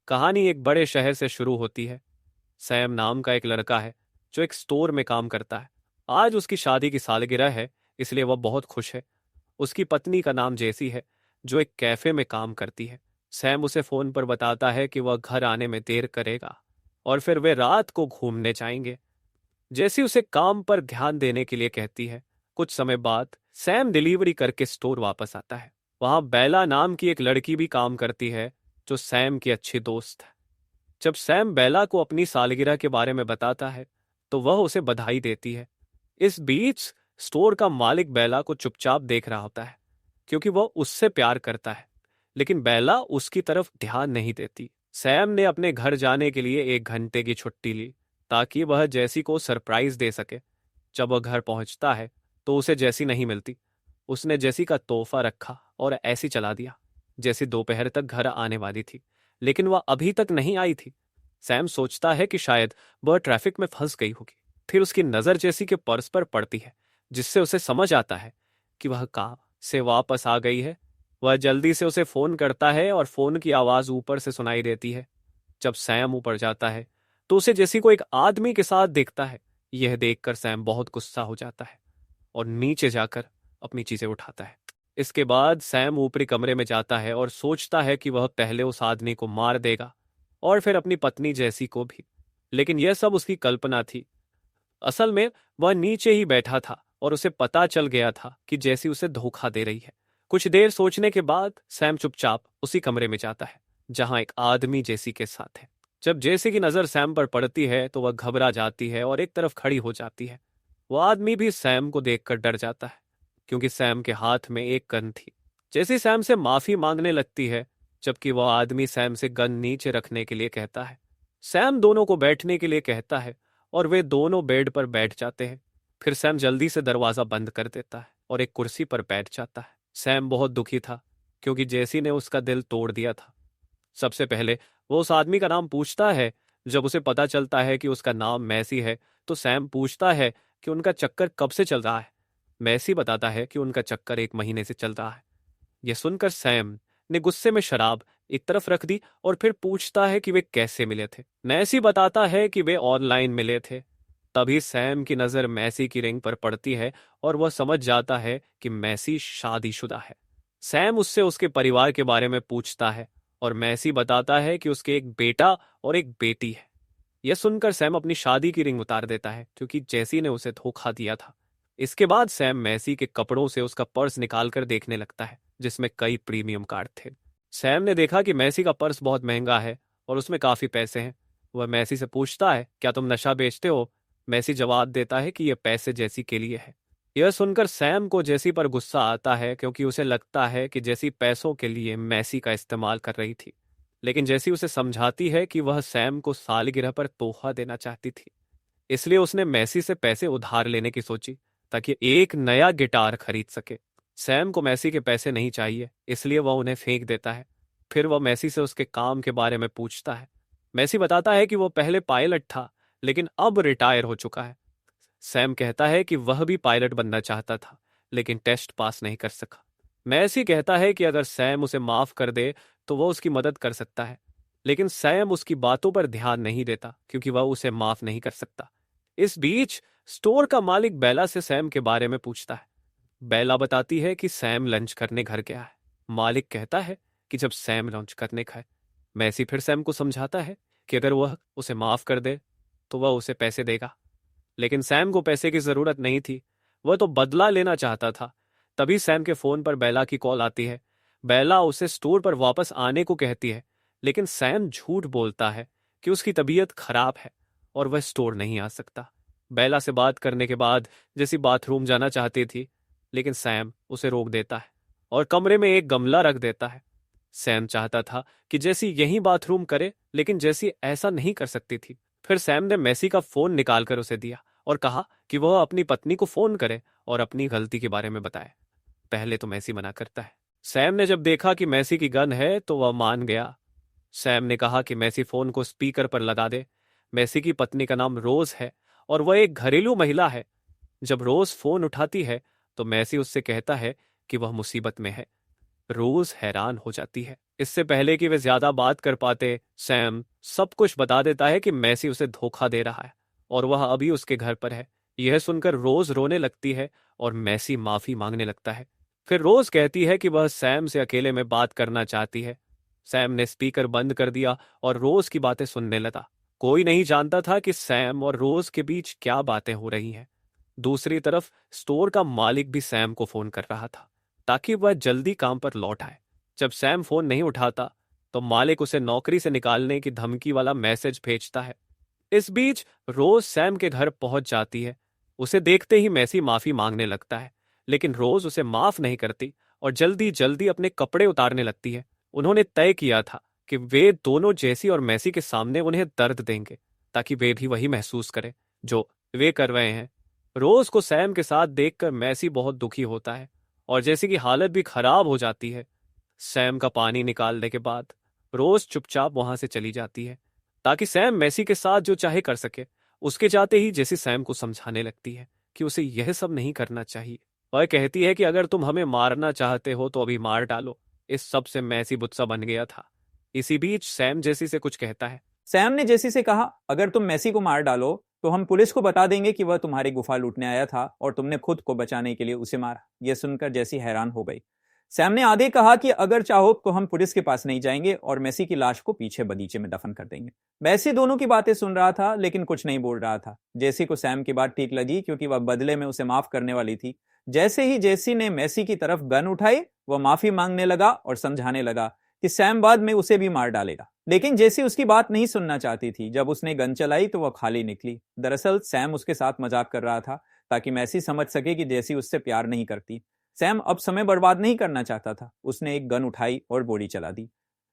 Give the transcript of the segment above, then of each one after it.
कहानी एक बड़े शहर से शुरू होती है। सैम नाम का एक लड़का है जो एक स्टोर में काम करता है। आज उसकी शादी की सालगिरह है, इसलिए वह बहुत खुश है। उसकी पत्नी का नाम जेसी है, जो एक कैफे में काम करती है। सैम उसे फोन पर बताता है कि वह घर आने में देर करेगा और फिर वे रात को घूमने जाएंगे। जेसी उसे काम पर ध्यान देने के लिए कहती है। कुछ समय बाद सैम डिलीवरी करके स्टोर वापस आता है। वहां बेला नाम की एक लड़की भी काम करती है, जो सैम की अच्छी दोस्त है। जब सैम बेला को अपनी सालगिरह के बारे में बताता है, तो वह उसे बधाई देती है। इस बीच स्टोर का मालिक बेला को चुपचाप देख रहा होता है, क्योंकि वह उससे प्यार करता है, लेकिन बेला उसकी तरफ ध्यान नहीं देती। सैम ने अपने घर जाने के लिए 1 घंटे की छुट्टी ली, ताकि वह जैसी को सरप्राइज दे सके। जब वह घर पहुंचता है, तो उसे जैसी नहीं मिलती। उसने जैसी का तोहफा रखा और ऐसी चला दिया। जैसी दोपहर तक घर आने वाली थी, लेकिन वह अभी तक नहीं आई थी। सैम सोचता है कि शायद वह ट्रैफिक में फंस गई होगी। फिर उसकी नजर जैसी के पर्स पर पड़ती है, जिससे उसे समझ आता है कि वह काम से वापस आ गई है। वह जल्दी से उसे फोन करता है और फोन की आवाज ऊपर से सुनाई देती है। जब सैम ऊपर जाता है, तो उसे जेसी को एक आदमी के साथ देखता है। यह देखकर सैम बहुत गुस्सा हो जाता है और नीचे जाकर अपनी चीजें उठाता है। इसके बाद सैम ऊपरी कमरे में जाता है और सोचता है कि वह पहले उस आदमी को मार देगा और फिर अपनी पत्नी जैसी को भी। लेकिन यह सब उसकी कल्पना थी। असल में वह नीचे ही बैठा था और उसे पता चल गया था कि जैसी उसे धोखा दे रही है। कुछ देर सोचने के बाद सैम चुपचाप उसी कमरे में जाता है, जहां एक आदमी जेसी के साथ है। जब जेसी की नजर सैम पर पड़ती है, तो वह घबरा जाती है और एक तरफ खड़ी हो जाती है। वह आदमी भी सैम को देखकर डर जाता है, क्योंकि सैम के हाथ में एक गन थी। जेसी सैम से माफी मांगने लगती है, जबकि वह आदमी सैम से गन नीचे रखने के लिए कहता है। सैम दोनों को बैठने के लिए कहता है और वे दोनों बेड पर बैठ जाते हैं। फिर सैम जल्दी से दरवाजा बंद कर देता है और एक कुर्सी पर बैठ जाता है। सैम बहुत दुखी था, क्योंकि जेसी ने उसका दिल तोड़ दिया था। सबसे पहले वो उस आदमी का नाम पूछता है। जब उसे पता चलता है कि उसका नाम मैसी है, तो सैम पूछता है कि उनका चक्कर कब से चल रहा है। मैसी बताता है कि उनका चक्कर 1 महीने से चल रहा है। यह सुनकर सैम ने गुस्से में शराब एक तरफ रख दी और फिर पूछता है कि वे कैसे मिले थे। मैसी बताता है कि वे ऑनलाइन मिले थे। तभी सैम की नजर मैसी की रिंग पर पड़ती है और वह समझ जाता है कि मैसी शादीशुदा है। सैम उससे उसके परिवार के बारे में पूछता है और मैसी बताता है कि उसके एक बेटा और एक बेटी है। यह सुनकर सैम अपनी शादी की रिंग उतार देता है, क्योंकि जैसी ने उसे धोखा दिया था। इसके बाद सैम मैसी के कपड़ों से उसका पर्स निकालकर देखने लगता है, जिसमें कई प्रीमियम कार्ड थे। सैम ने देखा कि मैसी का पर्स बहुत महंगा है और उसमें काफी पैसे हैं। वह मैसी से पूछता है, क्या तुम नशा बेचते हो? मैसी जवाब देता है कि यह पैसे जैसी के लिए है। यह सुनकर सैम को जैसी पर गुस्सा आता है, क्योंकि उसे लगता है कि जैसी पैसों के लिए मैसी का इस्तेमाल कर रही थी। लेकिन जैसी उसे समझाती है कि वह सैम को सालगिरह पर तोहफा देना चाहती थी, इसलिए उसने मैसी से पैसे उधार लेने की सोची, ताकि एक नया गिटार खरीद सके। सैम को मैसी के पैसे नहीं चाहिए, इसलिए वह उन्हें फेंक देता है। फिर वह मैसी से उसके काम के बारे में पूछता है। मैसी बताता है कि वह पहले पायलट था, लेकिन अब रिटायर हो चुका है। सैम कहता है कि वह भी पायलट बनना चाहता था, लेकिन टेस्ट पास नहीं कर सका। मैसी कहता है कि अगर सैम उसे माफ कर दे, तो वह उसकी मदद कर सकता है। लेकिन सैम उसकी बातों पर ध्यान नहीं देता, क्योंकि वह उसे माफ नहीं कर सकता। इस बीच स्टोर का मालिक बेला से सैम के बारे में पूछता है। बेला बताती है कि सैम लंच करने घर गया है। मालिक कहता है कि जब सैम लंच करने खाए। मैसी फिर सैम को समझाता है कि अगर वह उसे माफ कर दे, तो वह उसे पैसे देगा। लेकिन सैम को पैसे की जरूरत नहीं थी, वह तो बदला लेना चाहता था। तभी सैम के फोन पर बेला की कॉल आती है। बेला उसे स्टोर पर वापस आने को कहती है, लेकिन सैम झूठ बोलता है कि उसकी तबीयत खराब है और वह स्टोर नहीं आ सकता। बेला से बात करने के बाद जैसी बाथरूम जाना चाहती थी, लेकिन सैम उसे रोक देता है और कमरे में एक गमला रख देता है। सैम चाहता था कि जैसी यहीं बाथरूम करे, लेकिन जैसी ऐसा नहीं कर सकती थी। फिर सैम ने मैसी का फोन निकालकर उसे दिया और कहा कि वह अपनी पत्नी को फोन करे और अपनी गलती के बारे में बताए। पहले तो मैसी मना करता है। सैम ने जब देखा कि मैसी की गन है, तो वह मान गया। सैम ने कहा कि मैसी फोन को स्पीकर पर लगा दे। मैसी की पत्नी का नाम रोज है और वह एक घरेलू महिला है। जब रोज फोन उठाती है, तो मैसी उससे कहता है कि वह मुसीबत में है। रोज हैरान हो जाती है। इससे पहले कि वे ज्यादा बात कर पाते, सैम सब कुछ बता देता है कि मैसी उसे धोखा दे रहा है और वह अभी उसके घर पर है। यह सुनकर रोज रोने लगती है और मैसी माफी मांगने लगता है। फिर रोज कहती है कि वह सैम से अकेले में बात करना चाहती है। सैम ने स्पीकर बंद कर दिया और रोज की बातें सुनने लगा। कोई नहीं जानता था कि सैम और रोज के बीच क्या बातें हो रही हैं। दूसरी तरफ स्टोर का मालिक भी सैम को फोन कर रहा था ताकि वह जल्दी काम पर लौट आए। जब सैम फोन नहीं उठाता तो मालिक उसे नौकरी से निकालने की धमकी वाला मैसेज भेजता है। इस बीच रोज सैम के घर पहुंच जाती है। उसे देखते ही मैसी माफी मांगने लगता है, लेकिन रोज उसे माफ नहीं करती और जल्दी जल्दी अपने कपड़े उतारने लगती है। उन्होंने तय किया था कि वे दोनों जेसी और मैसी के सामने उन्हें दर्द देंगे ताकि वे भी वही महसूस करें जो वे कर रहे हैं। रोज को सैम के साथ देखकर मैसी बहुत दुखी होता है और जेसी की हालत भी खराब हो जाती है। सैम का पानी निकालने के बाद रोज चुपचाप वहां से चली जाती है ताकि सैम मैसी के साथ जो चाहे कर सके। उसके जाते ही जेसी सैम को समझाने लगती है कि उसे यह सब नहीं करना चाहिए। वह कहती है कि अगर तुम हमें मारना चाहते हो तो अभी मार डालो। इस सब से मैसी बुत्सा बन गया था। इसी बीच सैम जेसी से कुछ कहता है। सैम ने जेसी से कहा, अगर तुम मैसी को मार डालो तो हम पुलिस को बता देंगे कि वह तुम्हारी गुफा लूटने आया था और तुमने खुद को बचाने के लिए उसे मारा। यह सुनकर जेसी हैरान हो गई। सैम ने आगे कहा कि अगर चाहो तो हम पुलिस के पास नहीं जाएंगे और मैसी की लाश को पीछे बगीचे में दफन कर देंगे। मैसी दोनों की बातें सुन रहा था लेकिन कुछ नहीं बोल रहा था। जेसी को सैम की बात ठीक लगी क्योंकि वह बदले में उसे माफ करने वाली थी। जैसे ही जेसी ने मैसी की तरफ गन उठाई, वह माफी मांगने लगा और समझाने लगा कि सैम बाद में उसे भी मार डालेगा। लेकिन जेसी उसकी बात नहीं सुनना चाहती थी। जब उसने गन चलाई तो वह खाली निकली। दरअसल सैम उसके साथ मजाक कर रहा था ताकि मैसी समझ सके कि जेसी उससे प्यार नहीं करती। सैम अब समय बर्बाद नहीं करना चाहता था। उसने एक गन उठाई और गोली चला दी।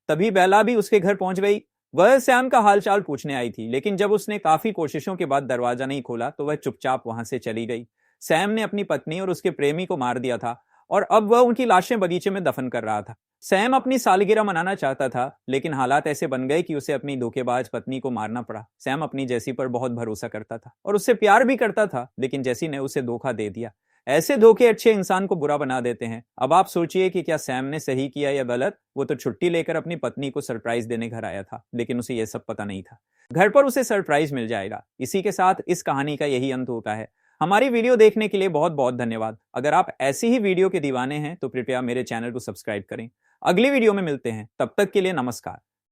तभी बेला भी उसके घर पहुंच गई। वह सैम का हालचाल पूछने आई थी, लेकिन जब उसने काफी कोशिशों के बाद दरवाजा नहीं खोला तो वह चुपचाप वहां से चली गई। सैम ने अपनी पत्नी और उसके प्रेमी को मार दिया था और अब वह उनकी लाशें बगीचे में दफन कर रहा था। सैम अपनी सालगिरह मनाना चाहता था, लेकिन हालात ऐसे बन गए कि उसे अपनी धोखेबाज पत्नी को मारना पड़ा। सैम अपनी जेसी पर बहुत भरोसा करता था और उससे प्यार भी करता था, लेकिन जेसी ने उसे धोखा दे दिया। ऐसे धोखे अच्छे इंसान को बुरा बना देते हैं। अब आप सोचिए कि क्या सैम ने सही किया या गलत। वो तो छुट्टी लेकर अपनी पत्नी को सरप्राइज देने घर आया था, लेकिन उसे यह सब पता नहीं था। घर पर उसे सरप्राइज मिल जाएगा। इसी के साथ इस कहानी का यही अंत होता है। हमारी वीडियो देखने के लिए बहुत बहुत धन्यवाद। अगर आप ऐसी ही वीडियो के दीवाने हैं तो कृपया मेरे चैनल को सब्सक्राइब करें। अगली वीडियो में मिलते हैं, तब तक के लिए नमस्कार।